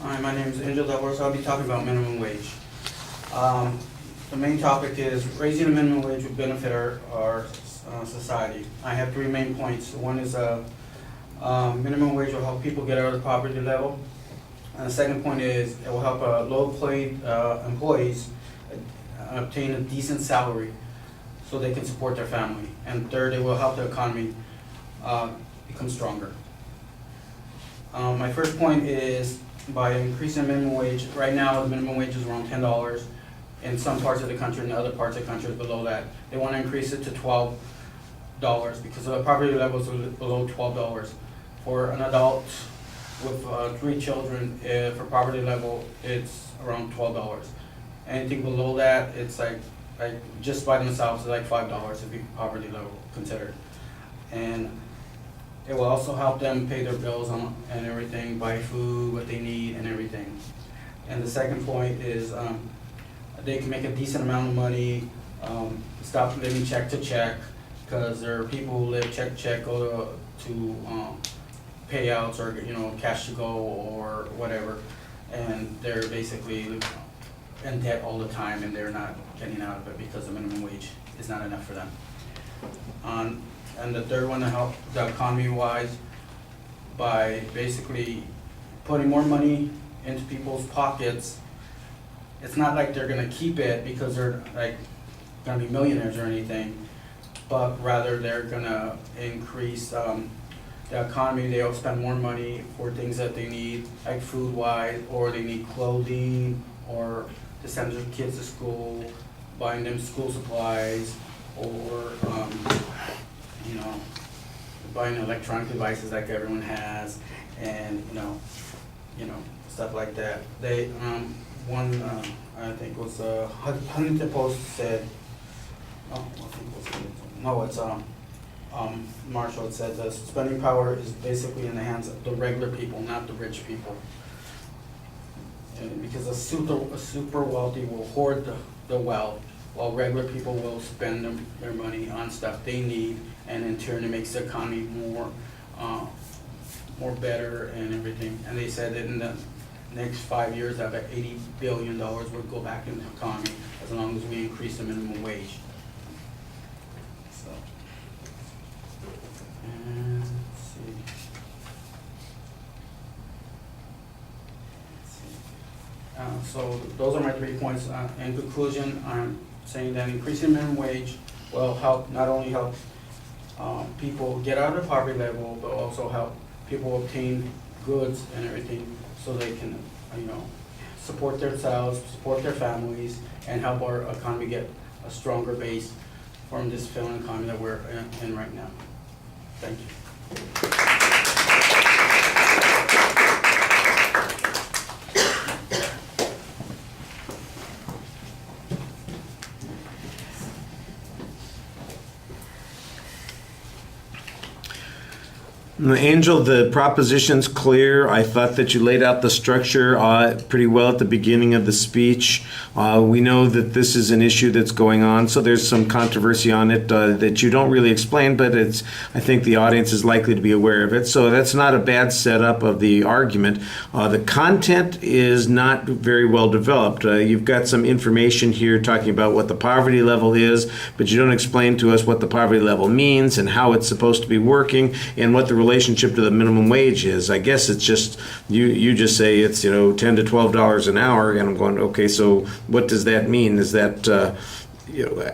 Hi, my name is Angel Delores. I'll be talking about minimum wage. The main topic is raising the minimum wage would benefit our society. I have three main points. One is minimum wage will help people get out of the poverty level. And the second point is it will help low-paid employees obtain a decent salary so they can support their family. And third, it will help the economy become stronger. My first point is by increasing minimum wage. Right now, the minimum wage is around $10 in some parts of the country, and other parts of the country is below that. They want to increase it to $12 because the poverty level is below $12. For an adult with 3 children, for poverty level, it's around $12. Anything below that, it's like just by themselves, it's like $5 to be poverty level considered. And it will also help them pay their bills and everything, buy food, what they need, and everything. And the second point is they can make a decent amount of money, stop living check to check, because there are people who live check to check, go to payouts or cash to go or whatever, and they're basically in debt all the time, and they're not getting out of it because the minimum wage is not enough for them. And the third one to help the economy-wise by basically putting more money into people's pockets. It's not like they're gonna keep it because they're like gonna be millionaires or anything, but rather they're gonna increase the economy. They'll spend more money for things that they need, like food-wise, or they need clothing, or to send their kids to school, buying them school supplies, or buying electronic devices like everyone has, and stuff like that. They one I think was Huntington Post said, Marshall said the spending power is basically in the hands of the regular people, not the rich people. And because a super wealthy will hoard the wealth, while regular people will spend their money on stuff they need, and in turn it makes the economy more better and everything. And they said that in the next 5 years, about $80 billion would go back in the economy as long as we increase the minimum wage. So, and let's see. So those are my 3 points. In conclusion, I'm saying that increasing minimum wage will help, not only help people get out of the poverty level, but also help people obtain goods and everything so they can, support themselves, support their families, and help our economy get a stronger base from this failing economy that we're in right now. Thank you. Angel, the proposition's clear. I thought that you laid out the structure pretty well at the beginning of the speech. We know that this is an issue that's going on, so there's some controversy on it that you don't really explain, but I think the audience is likely to be aware of it. So that's not a bad setup of the argument. The content is not very well developed. You've got some information here talking about what the poverty level is, but you don't explain to us what the poverty level means and how it's supposed to be working and what the relationship to the minimum wage is. I guess it's just you just say it's $10 to $12 an hour, and I'm going, okay, so what does that mean? Is that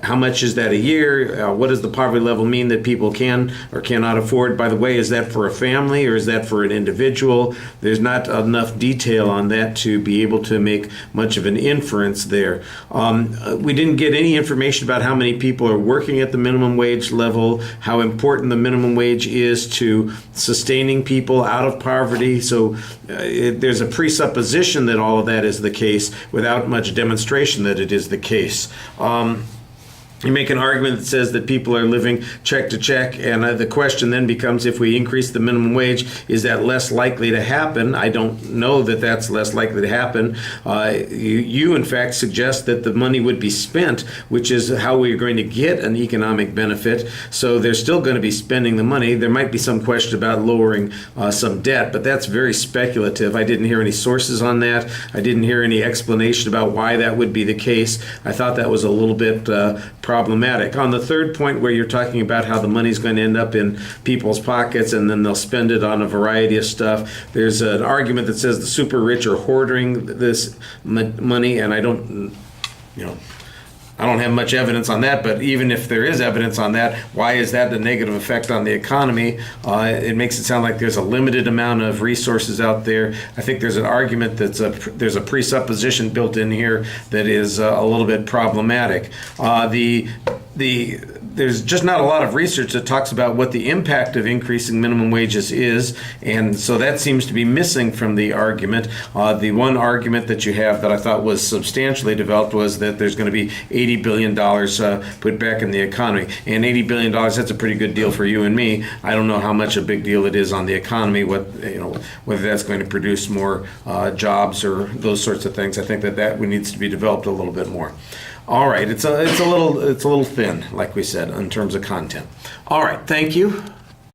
how much is that a year? What does the poverty level mean that people can or cannot afford? By the way, is that for a family or is that for an individual? There's not enough detail on that to be able to make much of an inference there. We didn't get any information about how many people are working at the minimum wage level, how important the minimum wage is to sustaining people out of poverty. So there's a presupposition that all of that is the case without much demonstration that it is the case. You make an argument that says that people are living check to check, and the question then becomes, if we increase the minimum wage, is that less likely to happen? I don't know that that's less likely to happen. You in fact suggest that the money would be spent, which is how we're going to get an economic benefit. So they're still going to be spending the money. There might be some question about lowering some debt, but that's very speculative. I didn't hear any sources on that. I didn't hear any explanation about why that would be the case. I thought that was a little bit problematic. On the third point, where you're talking about how the money's going to end up in people's pockets and then they'll spend it on a variety of stuff, there's an argument that says the super rich are hoarding this money, and I don't have much evidence on that, but even if there is evidence on that, why is that a negative effect on the economy? It makes it sound like there's a limited amount of resources out there. I think there's an argument there's a presupposition built in here that is a little bit problematic. There's just not a lot of research that talks about what the impact of increasing minimum wages is, and so that seems to be missing from the argument. The one argument that you have that I thought was substantially developed was that there's going to be $80 billion put back in the economy, and $80 billion, that's a pretty good deal for you and me. I don't know how much a big deal it is on the economy, whether that's going to produce more jobs or those sorts of things. I think that needs to be developed a little bit more. All right, it's a little thin, like we said, in terms of content. All right, thank you.